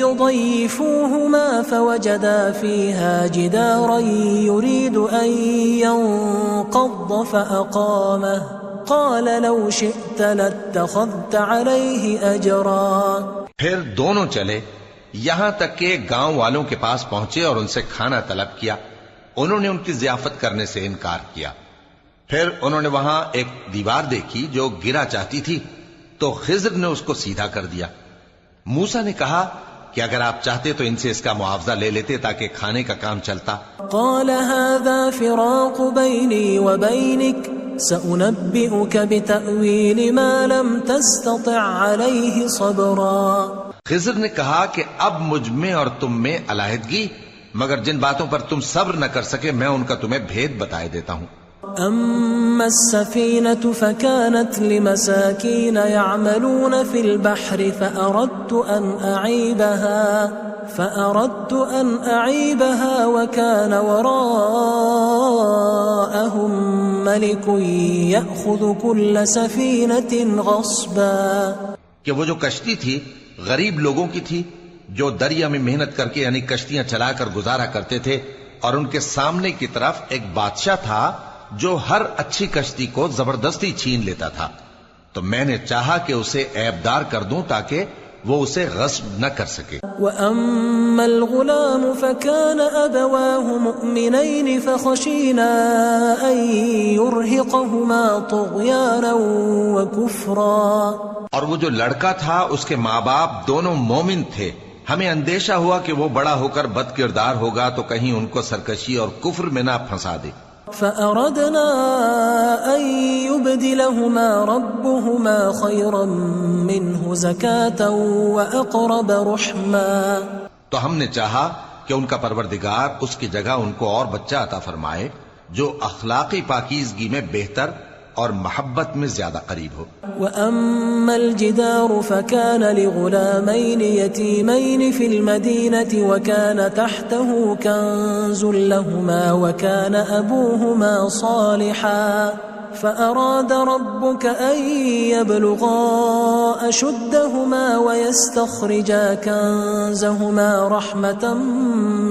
يضيفوهما فوجدا فيها جدارا يريد أن ينقض فأقامه قال لو شئت لاتخذت عليه أجرا. پھر دونوں چلے یہاں تک کہ گاؤں والوں کے پاس پہنچے اور ان سے کھانا طلب کیا. انہوں نے ان کی ضیافت کرنے سے انکار کیا. پھر انہوں نے وہاں ایک دیوار دیکھی جو گرا چاہتی تھی تو خضر نے اس کو سیدھا کر دیا. موسیٰ نے کہا کہ اگر آپ چاہتے تو ان سے اس کا معاوضہ لے لیتے تاکہ کھانے کا کام چلتا. قال هذا فراق بيني وبينك سأنبئك بتأويل ما لم تستطع عليه صبرا. خضر نے کہا کہ اب مجھ میں اور تم میں علیحدگی، مگر جن باتوں پر تم صبر نہ کر سکے میں ان کا تمہیں بھید بتائے دیتا ہوں. أما السفينة فكانت لمساكين يعملون في البحر فأردت أن أعيبها وكان وراءهم ملك يأخذ كل سفينة غصبا. کہ وہ جو کشتی تھی غریب لوگوں کی تھی جو دریا میں محنت کر کے یعنی کشتیاں چلا کر گزارا کرتے تھے، اور ان کے سامنے کی طرف ایک بادشاہ تھا جو ہر اچھی کشتی کو زبردستی چھین لیتا تھا. تو میں نے چاہا کہ اسے عیبدار کر دوں تاکہ وہ اسے غصب نہ کر سکے. وَأَمَّا الْغُلَامُ فَكَانَ أَبَوَاهُ مُؤْمِنَيْنِ فَخَشِينَا أَن يُرْهِقَهُمَا طُغْيَانًا وَكُفْرًا. اور وہ جو لڑکا تھا اس کے ماں باپ دونوں مومن تھے، ہمیں اندیشہ ہوا کہ وہ بڑا ہو کر بد کردار ہوگا تو کہیں ان کو سرکشی اور کفر میں نہ پھنسا دے. فأردنا أن يبدلهما ربهما خيرا منه زكاة وأقرب رحما. تو ہم نے چاہا کہ ان کا پروردگار اس کی جگہ ان کو اور بچہ عطا فرمائے جو اخلاقی پاکیزگی میں بہتر اور محبت میں زیادہ قریب ہو. وأما الجدار فكان لغلامين يتيمين في المدينة وكان تحته كنز لهما وكان أبوهما صالحا فأراد ربك أن يبلغا أشدهما ويستخرجا كنزهما رحمة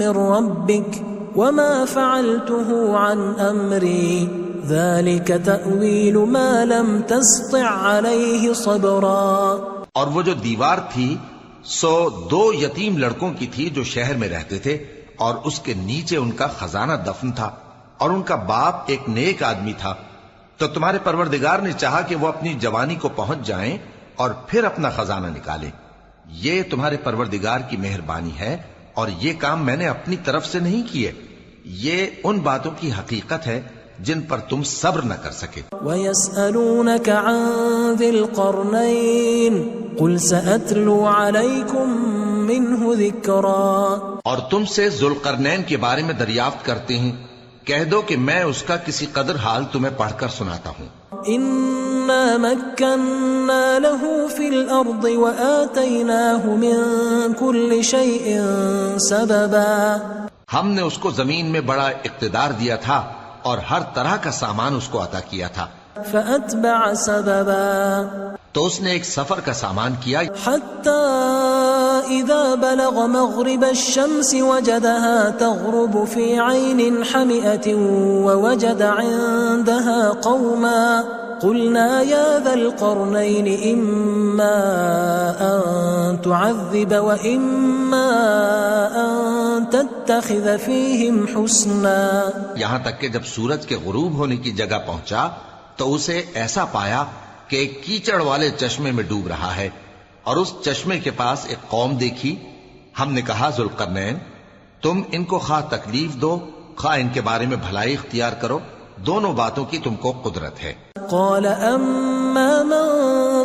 من ربك وما فعلته عن أمري ذلك تأويل ما لم تستطع عليه صبرا. اور وہ جو دیوار تھی سو دو یتیم لڑکوں کی تھی جو شہر میں رہتے تھے اور اس کے نیچے ان کا خزانہ دفن تھا اور ان کا باپ ایک نیک آدمی تھا. تو تمہارے پروردگار نے چاہا کہ وہ اپنی جوانی کو پہنچ جائیں اور پھر اپنا خزانہ نکالیں. یہ تمہارے پروردگار کی مہربانی ہے اور یہ کام میں نے اپنی طرف سے نہیں کیے. یہ ان باتوں کی حقیقت ہے جن پر تم صبر نہ کر سکے. وَيَسْأَلُونَكَ عَنْ ذِي الْقَرْنَيْنِ قُلْ سَأَتْلُو عَلَيْكُمْ مِنْهُ ذِكْرًا. اور تم سے ذوالقرنین کے بارے میں دریافت کرتے ہیں، کہہ دو کہ میں اس کا کسی قدر حال تمہیں پڑھ کر سناتا ہوں. إِنَّا مَكَّنَّا لَهُ فِي الْأَرْضِ وَآتَيْنَاهُ مِنْ كُلِّ شَيْءٍ سَبَبًا. ہم نے اس کو زمین میں بڑا اقتدار دیا تھا اور ہر طرح کا سامان اس کو عطا کیا تھا. فأتبع سببا تو اس نے ایک سفر کا سامان کیا حتى إذا بلغ مغرب الشمس وجدها تغرب في عين حمئة ووجد عندها قوما قلنا يا ذا القرنين إما أن تعذب وإما أن تتخذ فيهم حسنا. یہاں تک کہ جب سورج کے غروب ہونے کی جگہ پہنچا تو اسے ایسا پایا کہ ایک کیچڑ والے چشمے میں ڈوب رہا ہے اور اس چشمے کے پاس ایک قوم دیکھی. ہم نے کہا ذوالقرنین تم ان کو خواہ تکلیف دو خواہ ان کے بارے میں بھلائی اختیار کرو، دونوں باتوں کی تم کو قدرت ہے. قال أما من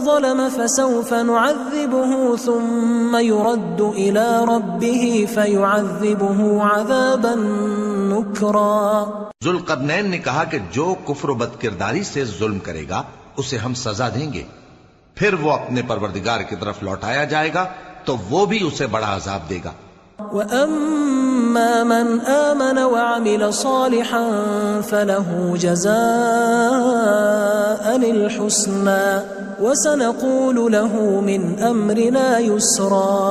ظلم فسوف نعذبه ثم يرد إلى ربه فيعذبه عذابا نكرا. ذوالقرنین نے کہا کہ جو کفر و بد کرداری سے ظلم کرے گا اسے ہم سزا دیں گے، پھر وہ اپنے پروردگار کی طرف لوٹایا جائے گا تو وہ بھی اسے بڑا عذاب دے گا. وَأَمَّا مَنْ آمَنَ وَعَمِلَ صَالِحًا فَلَهُ جَزَاءً الْحُسْنَى وَسَنَقُولُ لَهُ مِنْ أَمْرِنَا يُسْرًا.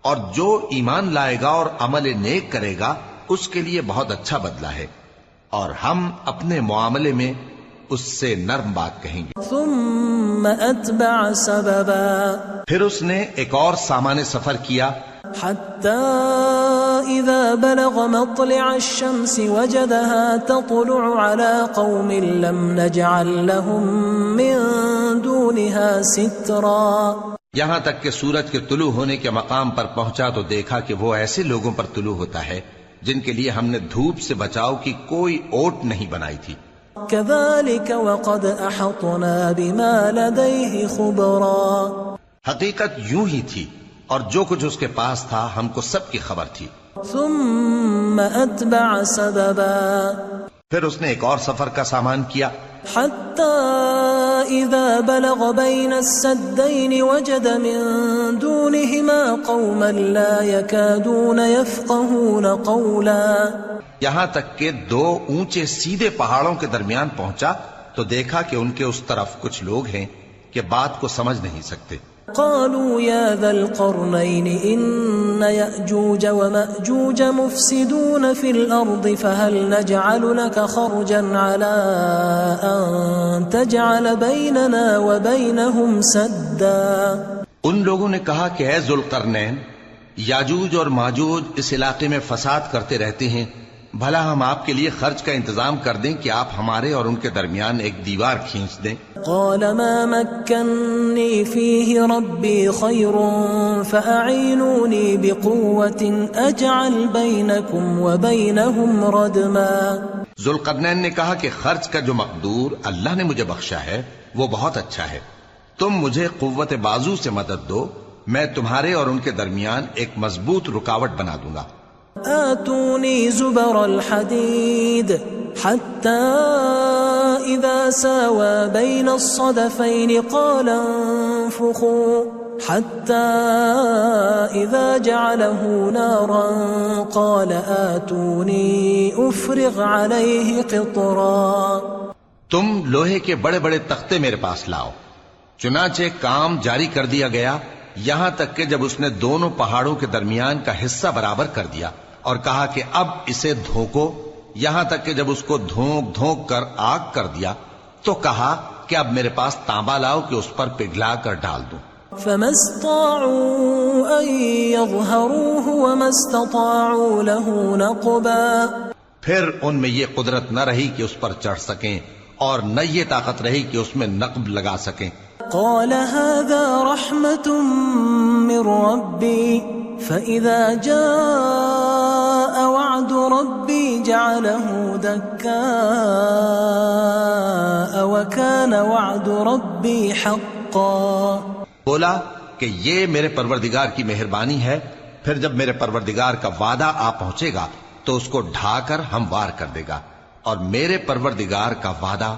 اور جو ایمان لائے گا اور عمل نیک کرے گا اس کے لیے بہت اچھا بدلہ ہے، اور ہم اپنے معاملے میں اس سے نرم بات کہیں گے. ثُمَّ أَتْبَعَ سَبَبًا پھر اس نے ایک اور سامان سفر کیا حتى إذا بلغ مطلع الشمس وجدها تطلع على قوم لم نجعل لهم من دونها سترا. یہاں تک کہ سورج کے طلوع ہونے کے مقام پر پہنچا تو دیکھا کہ وہ ایسے لوگوں پر طلوع ہوتا ہے جن کے لیے ہم نے دھوپ سے بچاؤ کی کوئی اوٹ نہیں بنائی تھی. كذلك وقد أحطنا بما لديه خبرا. حقیقت یوں ہی تھی اور جو کچھ اس کے پاس تھا ہم کو سب کی خبر تھی. ثم أتبع سببا پھر اس نے ایک اور سفر کا سامان کیا حتى إذا بلغ بين السدين وجد من دونهما قوما لا يكادون يفقهون قولا. یہاں تک کہ دو اونچے سیدھے پہاڑوں کے درمیان پہنچا تو دیکھا کہ ان کے اس طرف کچھ لوگ ہیں کہ بات کو سمجھ نہیں سکتے. قالوا يا ذا القرنين إن يأجوج ومأجوج مفسدون في الأرض فهل نجعل لك خرجا على أن تجعل بيننا وبينهم سدا. ان لوگوں نے کہا کہ اے ذوالقرنین یاجوج اور ماجوج اس علاقے میں فساد کرتے رہتے ہیں، بھلا ہم آپ کے لیے خرچ کا انتظام کر دیں کہ آپ ہمارے اور ان کے درمیان ایک دیوار کھینچ دیں. قال ما مكنني فيه ربي خير فأعينوني بقوة أجعل بينكم وبينهم ردما. ذوالقرنین نے کہا کہ خرچ کا جو مقدور اللہ نے مجھے بخشا ہے وہ بہت اچھا ہے، تم مجھے قوت بازو سے مدد دو، میں تمہارے اور ان کے درمیان ایک مضبوط رکاوٹ بنا دوں گا. آتوني زبر الحديد حتى إذا ساوى بين الصدفين قال انفخوا حتى إذا جعله نارا قال آتوني أفرغ عليه قطرا. تم لوہے کے بڑے بڑے تختے میرے پاس لاؤ. چنانچہ کام جاری کر دیا گیا یہاں تک کہ جب اس نے دونوں پہاڑوں کے درمیان کا حصہ برابر کر دیا اور کہا کہ اب اسے دھوکو، یہاں تک کہ جب اس کو دھونک دھونک کر آگ کر دیا تو کہا کہ اب میرے پاس تانبا لاؤ کہ اس پر پگھلا کر ڈال دوں. فما استطاعوا أن يظهروه وما استطاعوا له نقبا. پھر ان میں یہ قدرت نہ رہی کہ اس پر چڑھ سکیں اور نہ یہ طاقت رہی کہ اس میں نقب لگا سکیں. قال هذا رحمة من ربي فإذا جاء وعد ربي جعله دكاء وكان وعد ربي حقا. بولا کہ یہ میرے پروردگار کی مہربانی ہے، پھر جب میرے پروردگار کا وعدہ آ پہنچے گا تو اس کو ڈھا کر ہموار کر دے گا، اور میرے پروردگار کا وعدہ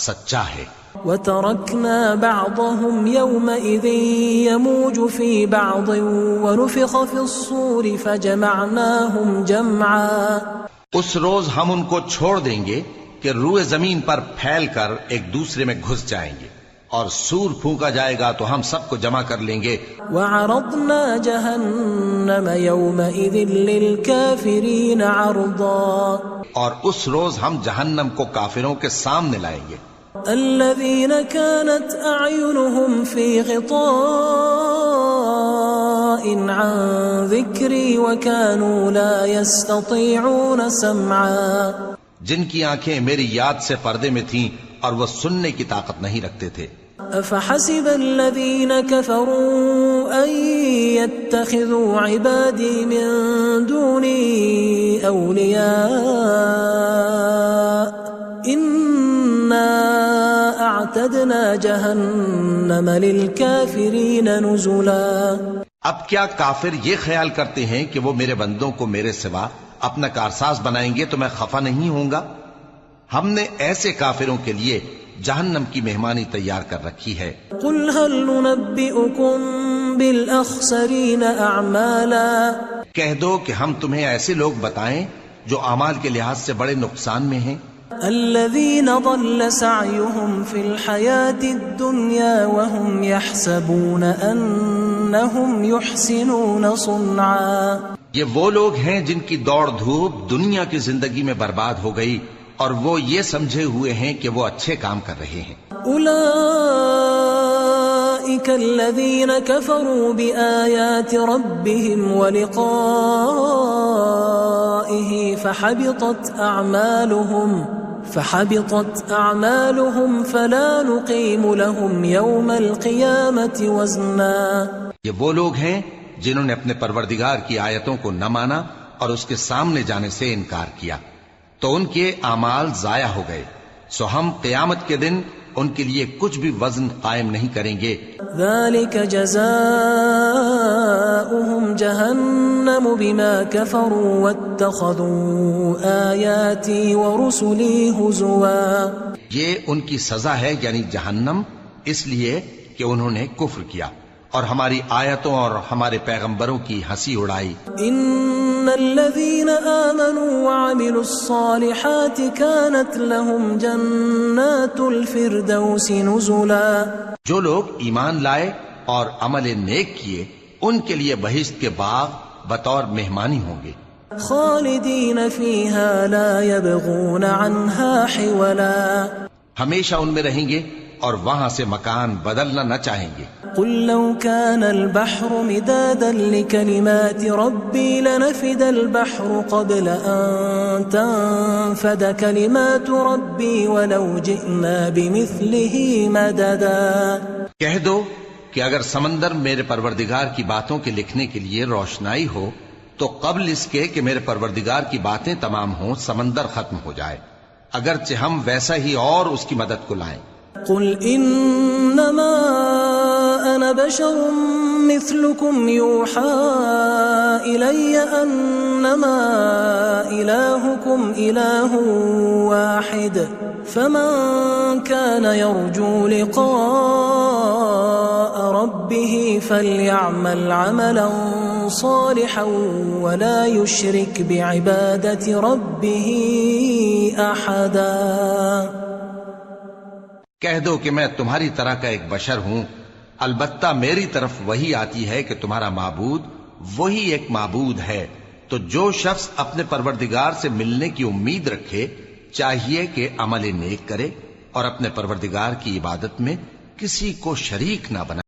سچا ہے. وَتَرَكْنَا بَعْضَهُمْ يَوْمَئِذٍ يَمُوجُ فِي بَعْضٍ وَنُفِخَ فِي الصُّورِ فَجَمَعْنَاهُمْ جَمْعًا. اس روز ہم ان کو چھوڑ دیں گے کہ روئے زمین پر پھیل کر ایک دوسرے میں گھس جائیں گے، اور سور پھونکا جائے گا تو ہم سب کو جمع کر لیں گے۔ وعرضنا جہنم یومئذ للکافرین عرضا، اور اس روز ہم جہنم کو کافروں کے سامنے لائیں گے۔ الذین كانت اعینہم فی غطاء عن ذکری وكانوا لا يستطيعون سمعا، جن کی آنکھیں میری یاد سے پردے میں تھیں اور وہ سننے کی طاقت نہیں رکھتے تھے۔ افحسب الذین كفروا ان يتخذوا عبادی من دونی اولیاء انا اعتدنا جہنم للکافرین نزلا۔ اب کیا کافر یہ خیال کرتے ہیں کہ وہ میرے بندوں کو میرے سوا اپنا کارساز بنائیں گے تو میں خفا نہیں ہوں گا؟ ہم نے ایسے کافروں کے لیے جہنم کی مہمانی تیار کر رکھی ہے۔ قل هل ننبئكم بالاخسرین اعمالا، کہہ دو کہ ہم تمہیں ایسے لوگ بتائیں جو اعمال کے لحاظ سے بڑے نقصان میں ہیں۔ الذین ضل سعیهم فی الحیاة الدنیا وهم يحسبون انهم يحسنون صنعا، یہ وہ لوگ ہیں جن کی دوڑ دھوپ دنیا کی زندگی میں برباد ہو گئی اور وہ یہ سمجھے ہوئے ہیں کہ وہ اچھے کام کر رہے ہیں۔ اولئک الذین کفروا بآیات ربهم ولقائه فحبطت اعمالهم فلا نقیم لهم یوم القیامة وزنا۔ یہ وہ لوگ ہیں جنہوں نے اپنے پروردگار کی آیتوں کو نہ مانا اور اس کے سامنے جانے سے انکار کیا، تو ان کے اعمال ضائع ہو گئے، سو ہم قیامت کے دن ان کے لیے کچھ بھی وزن قائم نہیں کریں گے۔ ذلك جزاؤهم جہنم بما كفروا واتخذوا آیاتی ورسلی ہزوا، یہ ان کی سزا ہے، یعنی جہنم، اس لیے کہ انہوں نے کفر کیا اور ہماری آیتوں اور ہمارے پیغمبروں کی ہنسی اڑائی۔ ان الذين آمنوا وعملوا الصالحات كانت لهم جنات الفردوس نزلا، جو لوگ ایمان لائے اور عمل نیک کیے ان کے لیے بہشت کے باغ بطور مہمانی ہوں گے، خالدین فیہا لا یبغون عنہا حولا، ہمیشہ ان میں رہیں گے اور وہاں سے مکان بدلنا نہ چاہیں گے۔ قل لو كان البحر مدادا لكلمات ربي لنفد البحر قبل أن تنفد كلمات ربي ولو جئنا بمثله مددا۔ کہہ دو کہ اگر سمندر میرے پروردگار کی باتوں کے لکھنے کے لیے روشنائی ہو تو قبل اس کے کہ میرے پروردگار کی باتیں تمام ہوں سمندر ختم ہو جائے، اگرچہ ہم ویسا ہی اور اس کی مدد کو لائیں۔ قل انما انا بشر مثلكم يوحى الي انما الهكم اله واحد فمن كان يرجو لقاء ربه فليعمل عملا صالحا ولا يشرك بعبادة ربه احدا۔ کہہ دو کہ میں تمہاری طرح کا ایک بشر ہوں، البتہ میری طرف وہی آتی ہے کہ تمہارا معبود وہی ایک معبود ہے، تو جو شخص اپنے پروردگار سے ملنے کی امید رکھے چاہیے کہ عمل نیک کرے اور اپنے پروردگار کی عبادت میں کسی کو شریک نہ بنائے۔